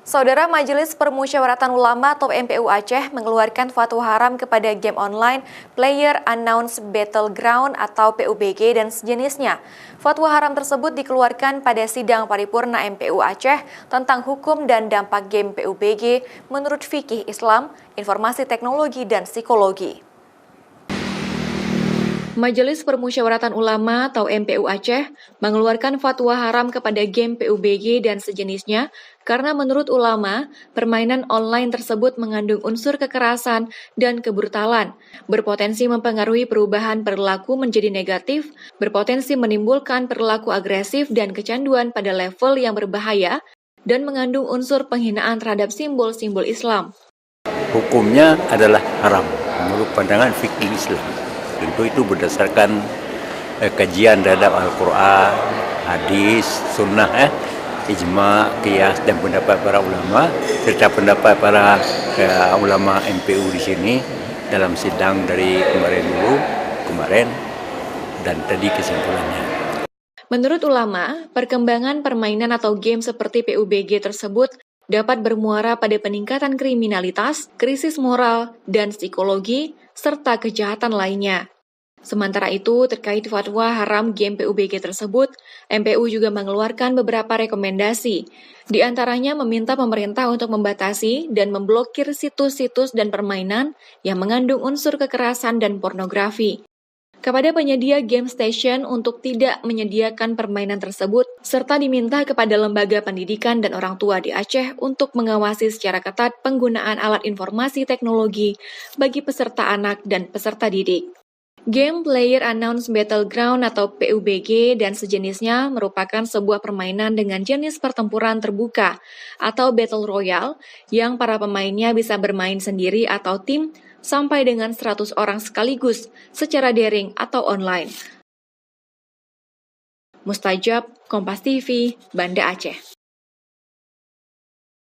Saudara Majelis Permusyawaratan Ulama atau MPU Aceh mengeluarkan fatwa haram kepada game online Player Unknown's Battleground atau PUBG dan sejenisnya. Fatwa haram tersebut dikeluarkan pada sidang paripurna MPU Aceh tentang hukum dan dampak game PUBG menurut fikih Islam, informasi teknologi dan psikologi. Majelis Permusyawaratan Ulama atau MPU Aceh mengeluarkan fatwa haram kepada game PUBG dan sejenisnya karena menurut ulama, permainan online tersebut mengandung unsur kekerasan dan kebrutalan, berpotensi mempengaruhi perubahan perilaku menjadi negatif, berpotensi menimbulkan perilaku agresif dan kecanduan pada level yang berbahaya, dan mengandung unsur penghinaan terhadap simbol-simbol Islam. Hukumnya adalah haram menurut pandangan fikih Islam. Tentu itu berdasarkan kajian terhadap Al-Quran, hadis, sunnah, ijma, qiyas dan pendapat para ulama serta pendapat para ulama MPU di sini dalam sidang dari kemarin dan tadi kesimpulannya. Menurut ulama, perkembangan permainan atau game seperti PUBG tersebut dapat bermuara pada peningkatan kriminalitas, krisis moral, dan psikologi, serta kejahatan lainnya. Sementara itu, terkait fatwa haram game PUBG tersebut, MPU juga mengeluarkan beberapa rekomendasi. Di antaranya meminta pemerintah untuk membatasi dan memblokir situs-situs dan permainan yang mengandung unsur kekerasan dan pornografi. Kepada penyedia game station untuk tidak menyediakan permainan tersebut, serta diminta kepada lembaga pendidikan dan orang tua di Aceh untuk mengawasi secara ketat penggunaan alat informasi teknologi bagi peserta anak dan peserta didik. Game Player Unknown's Battleground atau PUBG dan sejenisnya merupakan sebuah permainan dengan jenis pertempuran terbuka atau Battle Royale yang para pemainnya bisa bermain sendiri atau tim sampai dengan 100 orang sekaligus secara daring atau online. Mustajab, Kompas TV, Banda Aceh.